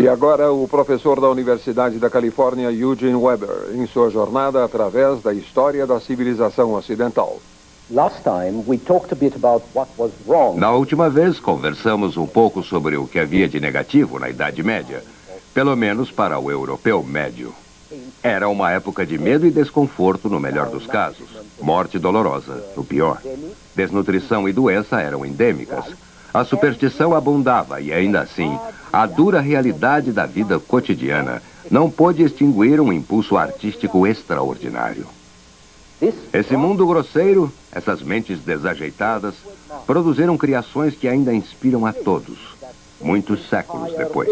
E agora o professor da Universidade da Califórnia, Eugene Weber, em sua jornada através da história da civilização ocidental. Na última vez, conversamos um pouco sobre o que havia de negativo na Idade Média, pelo menos para o europeu médio. Era uma época de medo e desconforto no melhor dos casos, morte dolorosa no pior. Desnutrição e doença eram endêmicas. A superstição abundava e, ainda assim, a dura realidade da vida cotidiana não pôde extinguir um impulso artístico extraordinário. Esse mundo grosseiro, essas mentes desajeitadas, produziram criações que ainda inspiram a todos, muitos séculos depois.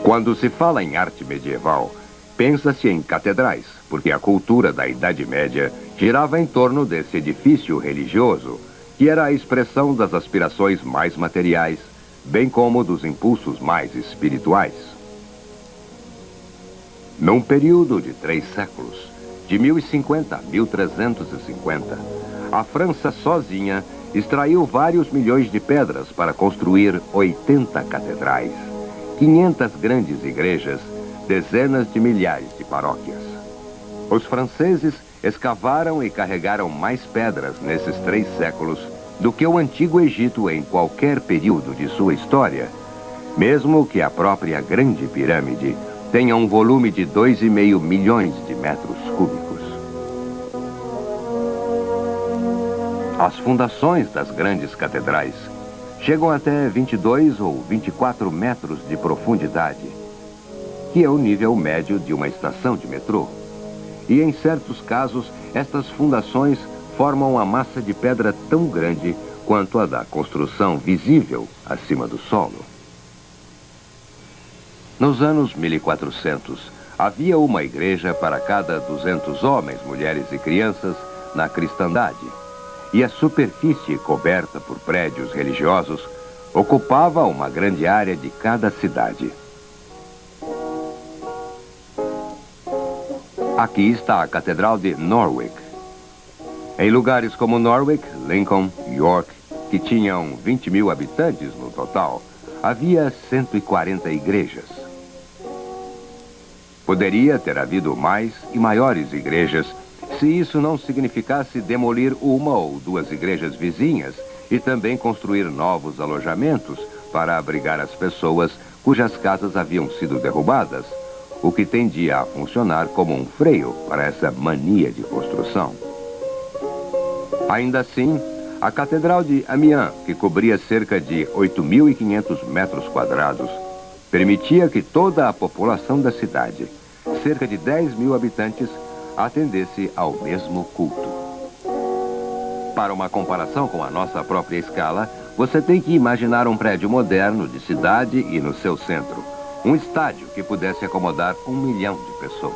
Quando se fala em arte medieval, pensa-se em catedrais, porque a cultura da Idade Média girava em torno desse edifício religioso, que era a expressão das aspirações mais materiais, bem como dos impulsos mais espirituais. Num período de 3 séculos, de 1050 a 1350, a França sozinha extraiu vários milhões de pedras para construir 80 catedrais, 500 grandes igrejas, dezenas de milhares de paróquias. Os franceses escavaram e carregaram mais pedras nesses 3 séculos do que o Antigo Egito em qualquer período de sua história, mesmo que a própria Grande Pirâmide tenha um volume de 2,5 milhões de metros cúbicos. As fundações das grandes catedrais chegam até 22 ou 24 metros de profundidade, que é o nível médio de uma estação de metrô. E em certos casos, estas fundações formam uma massa de pedra tão grande quanto a da construção visível acima do solo. Nos anos 1400, havia uma igreja para cada 200 homens, mulheres e crianças na cristandade, e a superfície coberta por prédios religiosos ocupava uma grande área de cada cidade. Aqui está a Catedral de Norwich. Em lugares como Norwich, Lincoln, York, que tinham 20 mil habitantes no total, havia 140 igrejas. Poderia ter havido mais e maiores igrejas se isso não significasse demolir uma ou 2 igrejas vizinhas e também construir novos alojamentos para abrigar as pessoas cujas casas haviam sido derrubadas, o que tendia a funcionar como um freio para essa mania de construção. Ainda assim, a Catedral de Amiens, que cobria cerca de 8.500 metros quadrados, permitia que toda a população da cidade, cerca de 10 mil habitantes, atendesse ao mesmo culto. Para uma comparação com a nossa própria escala, você tem que imaginar um prédio moderno de cidade e no seu centro, um estádio que pudesse acomodar 1 milhão de pessoas.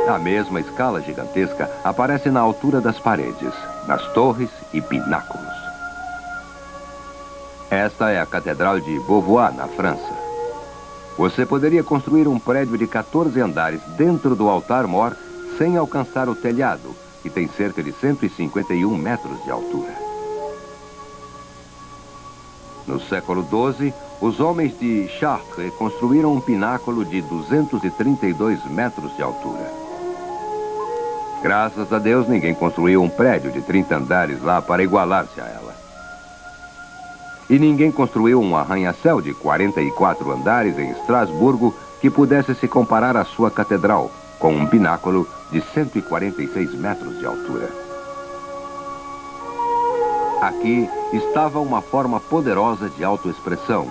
A mesma escala gigantesca aparece na altura das paredes, nas torres e pináculos. Esta é a Catedral de Beauvoir, na França. Você poderia construir um prédio de 14 andares dentro do altar-mor sem alcançar o telhado, que tem cerca de 151 metros de altura. No século XII, os homens de Chartres construíram um pináculo de 232 metros de altura. Graças a Deus, ninguém construiu um prédio de 30 andares lá para igualar-se a ela. E ninguém construiu um arranha-céu de 44 andares em Estrasburgo que pudesse se comparar à sua catedral, com um pináculo de 146 metros de altura. Aqui estava uma forma poderosa de autoexpressão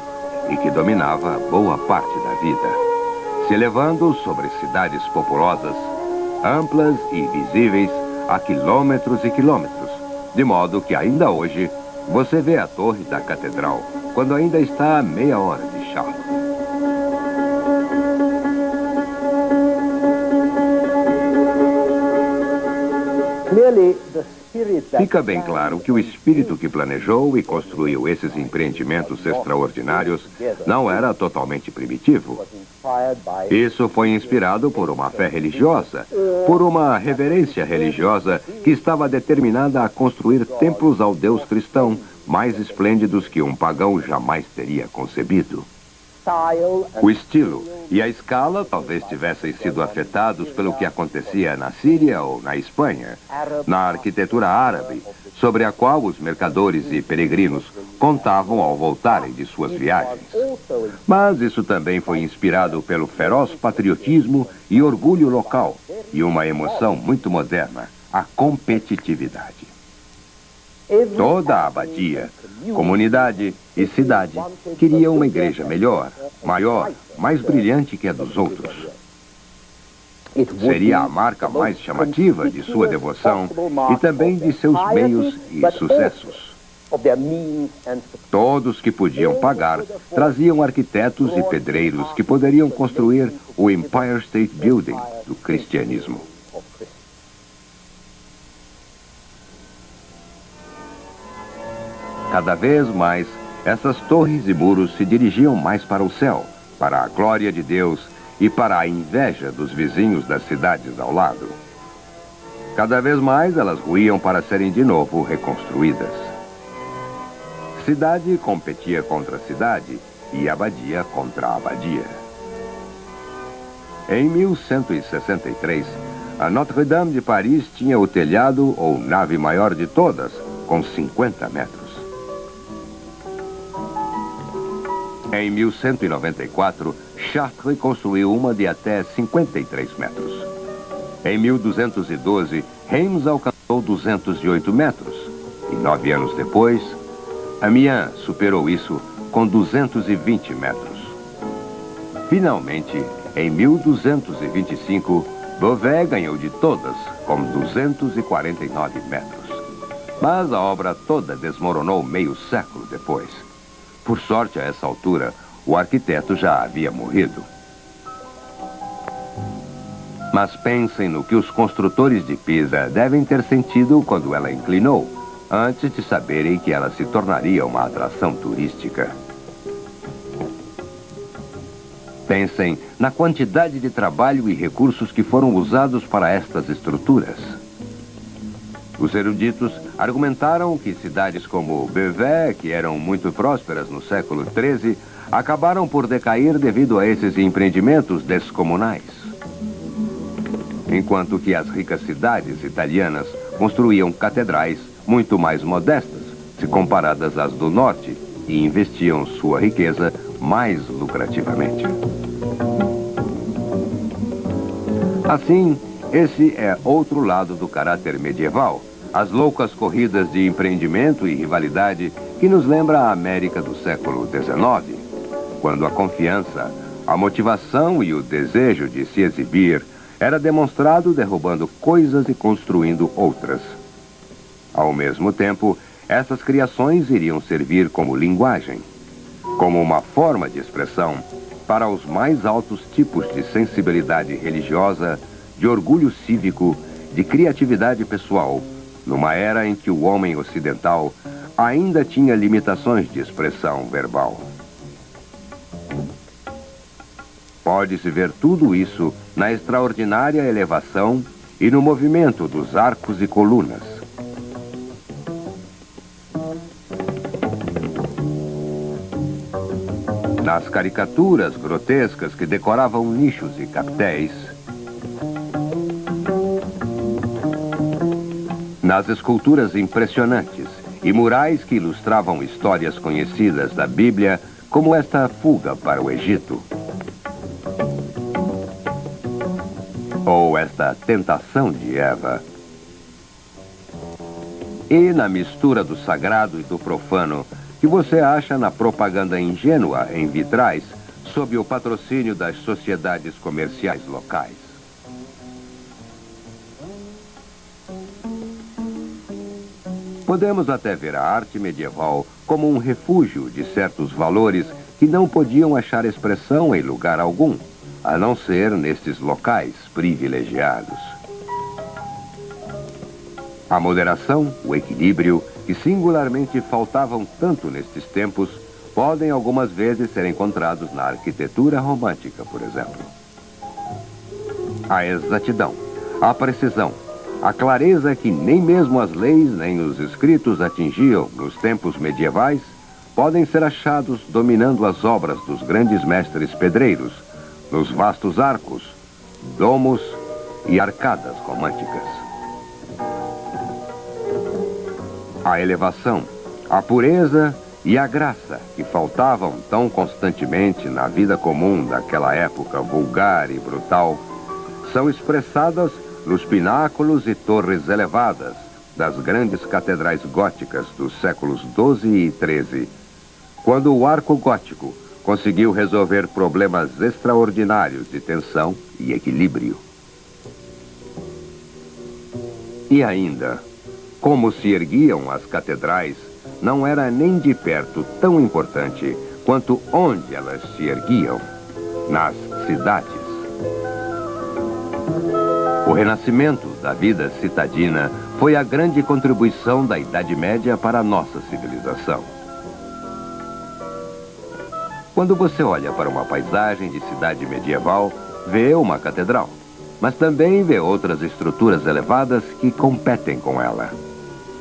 e que dominava boa parte da vida, se elevando sobre cidades populosas, amplas e visíveis a quilômetros e quilômetros, de modo que ainda hoje você vê a torre da catedral, quando ainda está a meia hora de Chartres. Fica bem claro que o espírito que planejou e construiu esses empreendimentos extraordinários não era totalmente primitivo. Isso foi inspirado por uma fé religiosa, por uma reverência religiosa que estava determinada a construir templos ao Deus cristão mais esplêndidos que um pagão jamais teria concebido. O estilo e a escala talvez tivessem sido afetados pelo que acontecia na Síria ou na Espanha, na arquitetura árabe, sobre a qual os mercadores e peregrinos contavam ao voltarem de suas viagens. Mas isso também foi inspirado pelo feroz patriotismo e orgulho local e uma emoção muito moderna, a competitividade. Toda a abadia, comunidade e cidade queria uma igreja melhor, maior, mais brilhante que a dos outros. Seria a marca mais chamativa de sua devoção e também de seus meios e sucessos. Todos que podiam pagar traziam arquitetos e pedreiros que poderiam construir o Empire State Building do cristianismo. Cada vez mais, essas torres e muros se dirigiam mais para o céu, para a glória de Deus e para a inveja dos vizinhos das cidades ao lado. Cada vez mais elas ruíam para serem de novo reconstruídas. Cidade competia contra cidade e abadia contra abadia. Em 1163, a Notre-Dame de Paris tinha o telhado ou nave maior de todas, com 50 metros. Em 1194, Chartres construiu uma de até 53 metros. Em 1212, Reims alcançou 208 metros. E 9 anos depois, Amiens superou isso com 220 metros. Finalmente, em 1225, Beauvais ganhou de todas, com 249 metros. Mas a obra toda desmoronou meio século depois. Por sorte, a essa altura, o arquiteto já havia morrido. Mas pensem no que os construtores de Pisa devem ter sentido quando ela inclinou, antes de saberem que ela se tornaria uma atração turística. Pensem na quantidade de trabalho e recursos que foram usados para estas estruturas. Os eruditos argumentaram que cidades como Beauvais, que eram muito prósperas no século XIII, acabaram por decair devido a esses empreendimentos descomunais. Enquanto que as ricas cidades italianas construíam catedrais muito mais modestas, se comparadas às do norte, e investiam sua riqueza mais lucrativamente. Assim, esse é outro lado do caráter medieval, as loucas corridas de empreendimento e rivalidade que nos lembra a América do século XIX, quando a confiança, a motivação e o desejo de se exibir era demonstrado derrubando coisas e construindo outras. Ao mesmo tempo, essas criações iriam servir como linguagem, como uma forma de expressão para os mais altos tipos de sensibilidade religiosa, de orgulho cívico, de criatividade pessoal, numa era em que o homem ocidental ainda tinha limitações de expressão verbal. Pode-se ver tudo isso na extraordinária elevação e no movimento dos arcos e colunas. Nas caricaturas grotescas que decoravam nichos e capitéis, nas esculturas impressionantes e murais que ilustravam histórias conhecidas da Bíblia, como esta fuga para o Egito, ou esta tentação de Eva, e na mistura do sagrado e do profano que você acha na propaganda ingênua em vitrais sob o patrocínio das sociedades comerciais locais. Podemos até ver a arte medieval como um refúgio de certos valores que não podiam achar expressão em lugar algum, a não ser nestes locais privilegiados. A moderação, o equilíbrio, que singularmente faltavam tanto nestes tempos, podem algumas vezes ser encontrados na arquitetura romântica, por exemplo. A exatidão, a precisão, a clareza que nem mesmo as leis nem os escritos atingiam nos tempos medievais, podem ser achados dominando as obras dos grandes mestres pedreiros, nos vastos arcos, domos e arcadas românticas. A elevação, a pureza e a graça que faltavam tão constantemente na vida comum daquela época vulgar e brutal, são expressadas nos pináculos e torres elevadas das grandes catedrais góticas dos séculos XII e XIII, quando o arco gótico conseguiu resolver problemas extraordinários de tensão e equilíbrio. E ainda, como se erguiam as catedrais, não era nem de perto tão importante quanto onde elas se erguiam, nas cidades. O renascimento da vida citadina foi a grande contribuição da Idade Média para a nossa civilização. Quando você olha para uma paisagem de cidade medieval, vê uma catedral, mas também vê outras estruturas elevadas que competem com ela.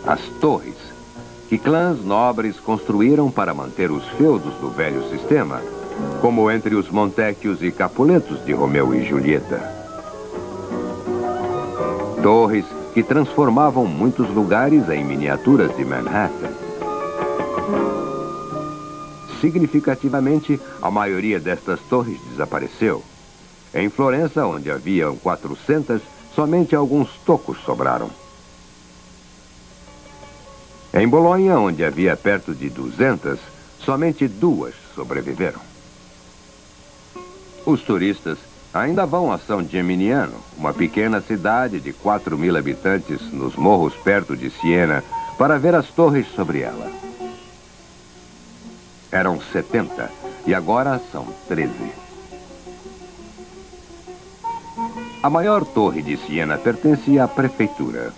As torres, que clãs nobres construíram para manter os feudos do velho sistema, como entre os Montecchios e Capuletos de Romeu e Julieta. Torres que transformavam muitos lugares em miniaturas de Manhattan. Significativamente, a maioria destas torres desapareceu. Em Florença, onde haviam 400, somente alguns tocos sobraram. Em Bolonha, onde havia perto de 200, somente 2 sobreviveram. Os turistas ainda vão a São Geminiano, uma pequena cidade de 4.000 habitantes nos morros perto de Siena, para ver as torres sobre ela. Eram 70 e agora são 13. A maior torre de Siena pertence à prefeitura.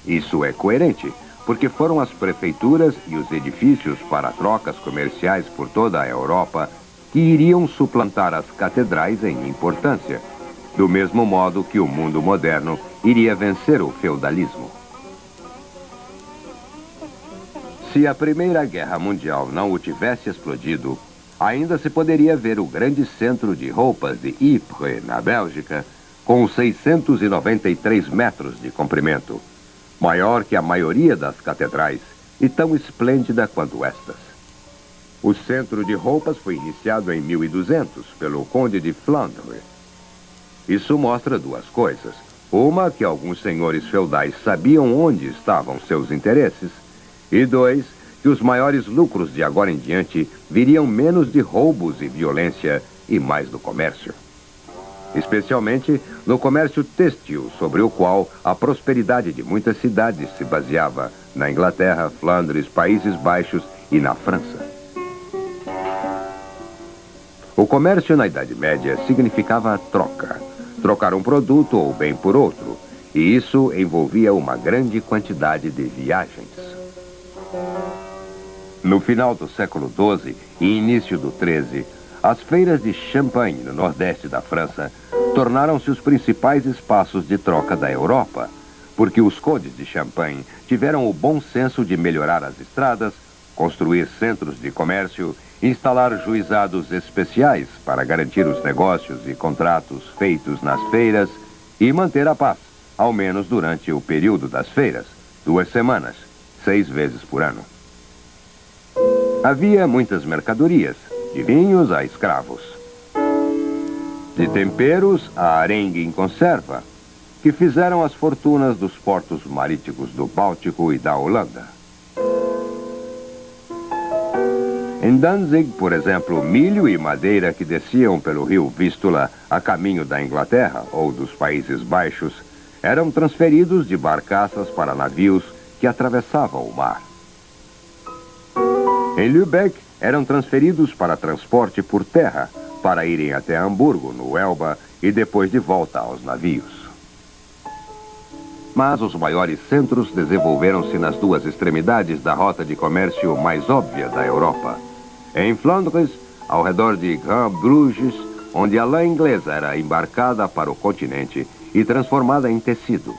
Isso é coerente, porque foram as prefeituras e os edifícios para trocas comerciais por toda a Europa que iriam suplantar as catedrais em importância, do mesmo modo que o mundo moderno iria vencer o feudalismo. Se a Primeira Guerra Mundial não o tivesse explodido, ainda se poderia ver o grande centro de roupas de Ypres, na Bélgica, com 693 metros de comprimento, maior que a maioria das catedrais e tão esplêndida quanto estas. O centro de roupas foi iniciado em 1200 pelo Conde de Flandre. Isso mostra duas coisas. Uma, que alguns senhores feudais sabiam onde estavam seus interesses. E 2, que os maiores lucros de agora em diante viriam menos de roubos e violência e mais do comércio. Especialmente no comércio têxtil, sobre o qual a prosperidade de muitas cidades se baseava na Inglaterra, Flandres, Países Baixos e na França. O comércio na Idade Média significava troca. Trocar um produto ou bem por outro. E isso envolvia uma grande quantidade de viagens. No final do século XII e início do XIII, as feiras de Champagne, no nordeste da França, tornaram-se os principais espaços de troca da Europa, porque os condes de Champagne tiveram o bom senso de melhorar as estradas, construir centros de comércio, instalar juizados especiais para garantir os negócios e contratos feitos nas feiras e manter a paz, ao menos durante o período das feiras, 2 semanas, 6 vezes por ano. Havia muitas mercadorias, de vinhos a escravos, de temperos a arengue em conserva, que fizeram as fortunas dos portos marítimos do Báltico e da Holanda. Em Danzig, por exemplo, milho e madeira que desciam pelo rio Vístula a caminho da Inglaterra ou dos Países Baixos eram transferidos de barcaças para navios que atravessavam o mar. Em Lübeck, eram transferidos para transporte por terra, para irem até Hamburgo, no Elba, e depois de volta aos navios. Mas os maiores centros desenvolveram-se nas duas extremidades da rota de comércio mais óbvia da Europa. Em Flandres, ao redor de Grand Bruges, onde a lã inglesa era embarcada para o continente e transformada em tecido.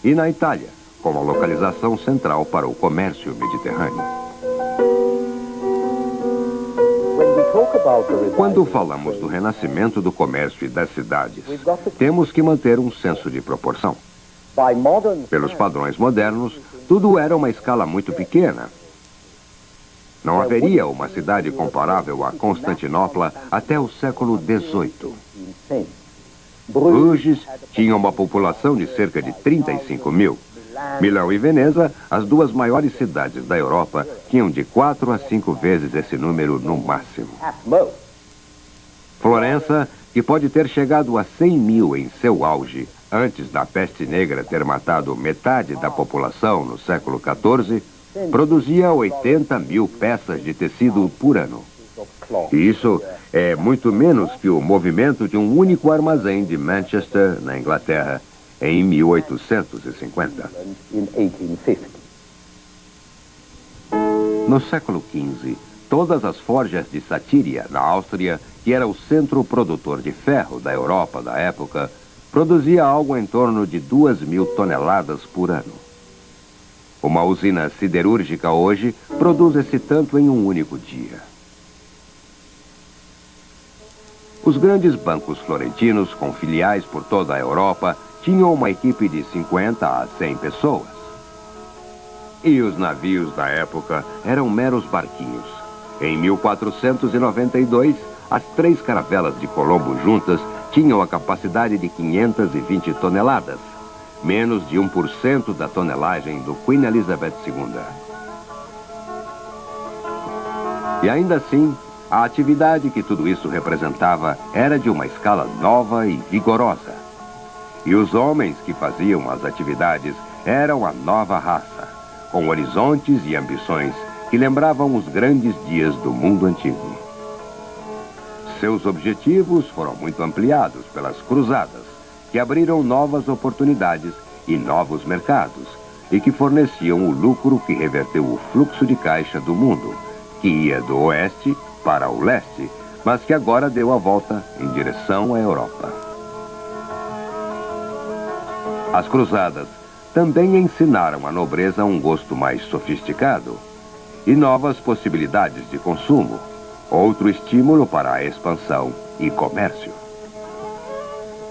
E na Itália, como a localização central para o comércio mediterrâneo. Quando falamos do renascimento do comércio e das cidades, temos que manter um senso de proporção. Pelos padrões modernos, tudo era uma escala muito pequena. Não haveria uma cidade comparável a Constantinopla até o século XVIII. Bruges tinha uma população de cerca de 35 mil. Milão e Veneza, as duas maiores cidades da Europa, tinham de 4 a 5 vezes esse número no máximo. Florença, que pode ter chegado a 100 mil em seu auge, antes da peste negra ter matado metade da população no século XIV, produzia 80 mil peças de tecido por ano. E isso é muito menos que o movimento de um único armazém de Manchester, na Inglaterra, em 1850. No século XV, todas as forjas de Satíria, na Áustria, que era o centro produtor de ferro da Europa da época, produzia algo em torno de 2.000 toneladas por ano. Uma usina siderúrgica hoje produz esse tanto em um único dia. Os grandes bancos florentinos, com filiais por toda a Europa, tinham uma equipe de 50 a 100 pessoas. E os navios da época eram meros barquinhos. Em 1492, as 3 caravelas de Colombo juntas tinham a capacidade de 520 toneladas, menos de 1% da tonelagem do Queen Elizabeth II. E ainda assim, a atividade que tudo isso representava era de uma escala nova e vigorosa. E os homens que faziam as atividades eram a nova raça, com horizontes e ambições que lembravam os grandes dias do mundo antigo. Seus objetivos foram muito ampliados pelas cruzadas, que abriram novas oportunidades e novos mercados, e que forneciam o lucro que reverteu o fluxo de caixa do mundo, que ia do oeste para o leste, mas que agora deu a volta em direção à Europa. As cruzadas também ensinaram à nobreza um gosto mais sofisticado e novas possibilidades de consumo, outro estímulo para a expansão e comércio.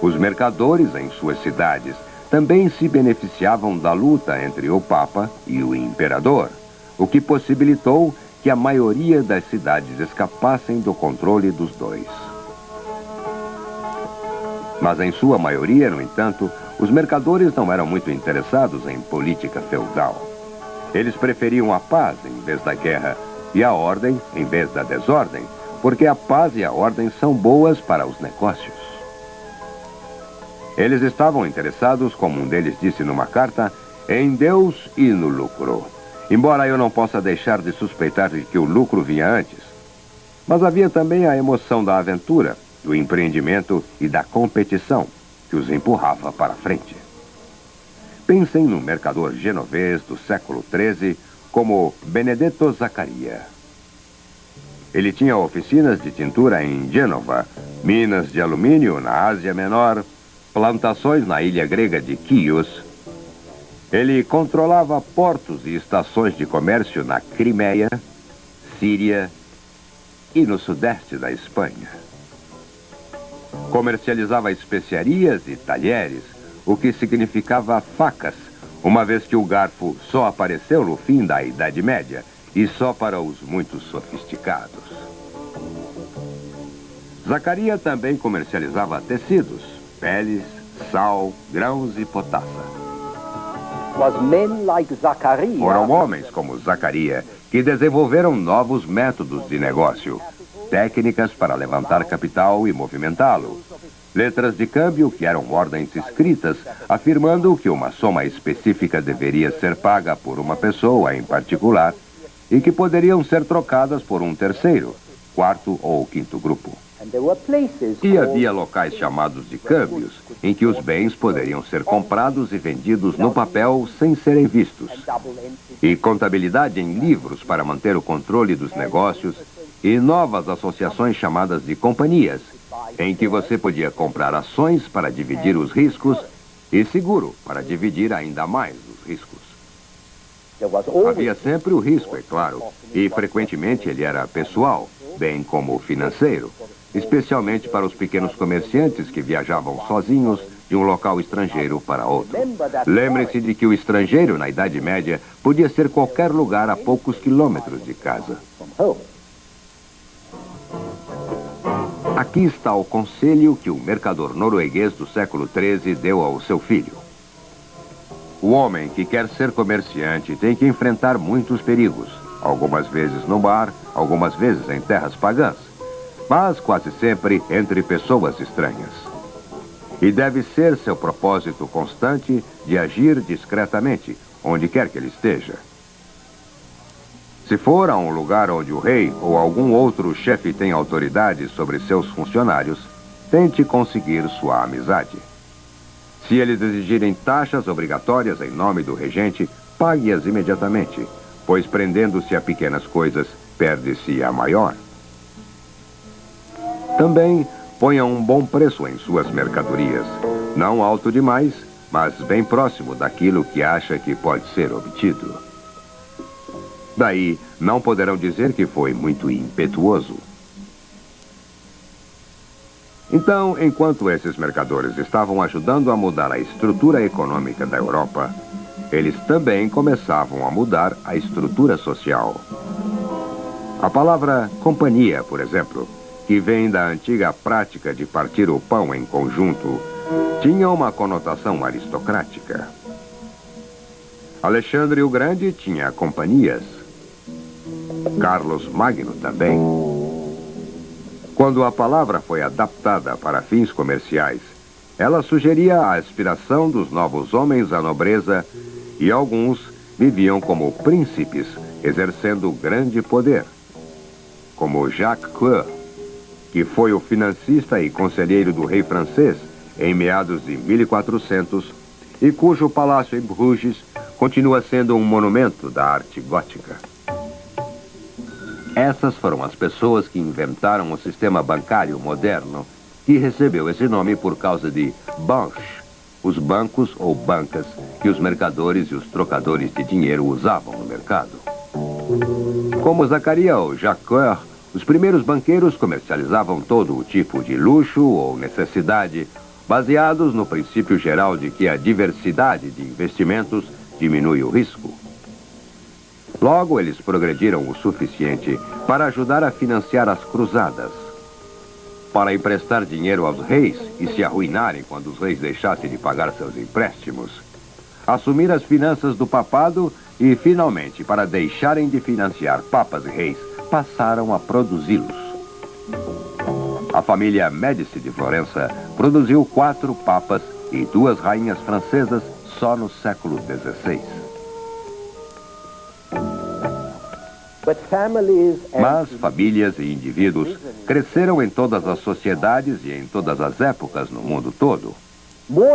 Os mercadores em suas cidades também se beneficiavam da luta entre o Papa e o Imperador, o que possibilitou que a maioria das cidades escapassem do controle dos dois. Mas em sua maioria, no entanto, os mercadores não eram muito interessados em política feudal. Eles preferiam a paz em vez da guerra e a ordem em vez da desordem, porque a paz e a ordem são boas para os negócios. Eles estavam interessados, como um deles disse numa carta, em Deus e no lucro. Embora eu não possa deixar de suspeitar de que o lucro vinha antes. Mas havia também a emoção da aventura, do empreendimento e da competição, que os empurrava para frente. Pensem no mercador genovês do século XIII como Benedetto Zaccaria. Ele tinha oficinas de tintura em Gênova, minas de alumínio na Ásia Menor, plantações na ilha grega de Chios. Ele controlava portos e estações de comércio na Crimeia, Síria e no sudeste da Espanha. Comercializava especiarias e talheres, o que significava facas, uma vez que o garfo só apareceu no fim da Idade Média e só para os muito sofisticados. Zaccaria também comercializava tecidos, peles, sal, grãos e potassa. Foram homens como Zaccaria que desenvolveram novos métodos de negócio, técnicas para levantar capital e movimentá-lo, letras de câmbio que eram ordens escritas, afirmando que uma soma específica deveria ser paga por uma pessoa em particular e que poderiam ser trocadas por um terceiro, quarto ou quinto grupo. E havia locais chamados de câmbios, em que os bens poderiam ser comprados e vendidos no papel sem serem vistos. E contabilidade em livros para manter o controle dos negócios, e novas associações chamadas de companhias, em que você podia comprar ações para dividir os riscos e seguro para dividir ainda mais os riscos. Havia sempre o risco, é claro, e frequentemente ele era pessoal, bem como financeiro, especialmente para os pequenos comerciantes que viajavam sozinhos de um local estrangeiro para outro. Lembre-se de que o estrangeiro, na Idade Média, podia ser qualquer lugar a poucos quilômetros de casa. Aqui está o conselho que o mercador norueguês do século XIII deu ao seu filho. O homem que quer ser comerciante tem que enfrentar muitos perigos, algumas vezes no mar, algumas vezes em terras pagãs, mas quase sempre entre pessoas estranhas. E deve ser seu propósito constante de agir discretamente, onde quer que ele esteja. Se for a um lugar onde o rei ou algum outro chefe tem autoridade sobre seus funcionários, tente conseguir sua amizade. Se eles exigirem taxas obrigatórias em nome do regente, pague-as imediatamente, pois prendendo-se a pequenas coisas, perde-se a maior. Também ponha um bom preço em suas mercadorias, não alto demais, mas bem próximo daquilo que acha que pode ser obtido. Daí, não poderão dizer que foi muito impetuoso. Então, enquanto esses mercadores estavam ajudando a mudar a estrutura econômica da Europa, eles também começavam a mudar a estrutura social. A palavra companhia, por exemplo, que vem da antiga prática de partir o pão em conjunto, tinha uma conotação aristocrática. Alexandre o Grande tinha companhias. Carlos Magno também. Quando a palavra foi adaptada para fins comerciais, ela sugeria a aspiração dos novos homens à nobreza e alguns viviam como príncipes, exercendo grande poder. Como Jacques Coeur, que foi o financista e conselheiro do rei francês em meados de 1400 e cujo palácio em Bruges continua sendo um monumento da arte gótica. Essas foram as pessoas que inventaram o sistema bancário moderno, que recebeu esse nome por causa de banques, os bancos ou bancas que os mercadores e os trocadores de dinheiro usavam no mercado. Como Zaccaria ou Jacques Coeur, os primeiros banqueiros comercializavam todo o tipo de luxo ou necessidade, baseados no princípio geral de que a diversidade de investimentos diminui o risco. Logo, eles progrediram o suficiente para ajudar a financiar as cruzadas, para emprestar dinheiro aos reis e se arruinarem quando os reis deixassem de pagar seus empréstimos, assumir as finanças do papado e, finalmente, para deixarem de financiar papas e reis, passaram a produzi-los. A família Médici de Florença produziu 4 papas e 2 rainhas francesas só no século XVI. Mas famílias e indivíduos cresceram em todas as sociedades e em todas as épocas no mundo todo.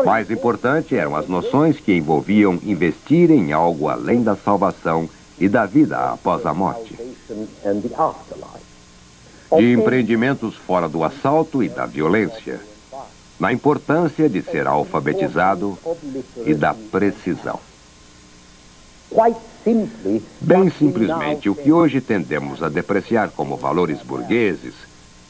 Mais importante eram as noções que envolviam investir em algo além da salvação e da vida após a morte. De empreendimentos fora do assalto e da violência. Na importância de ser alfabetizado e da precisão. Bem simplesmente, o que hoje tendemos a depreciar como valores burgueses,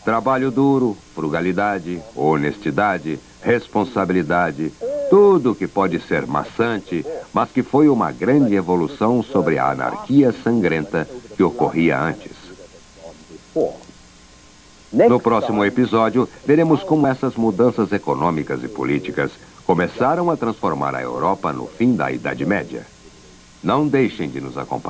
trabalho duro, frugalidade, honestidade, responsabilidade, tudo que pode ser maçante, mas que foi uma grande evolução sobre a anarquia sangrenta que ocorria antes. No próximo episódio, veremos como essas mudanças econômicas e políticas começaram a transformar a Europa no fim da Idade Média. Não deixem de nos acompanhar.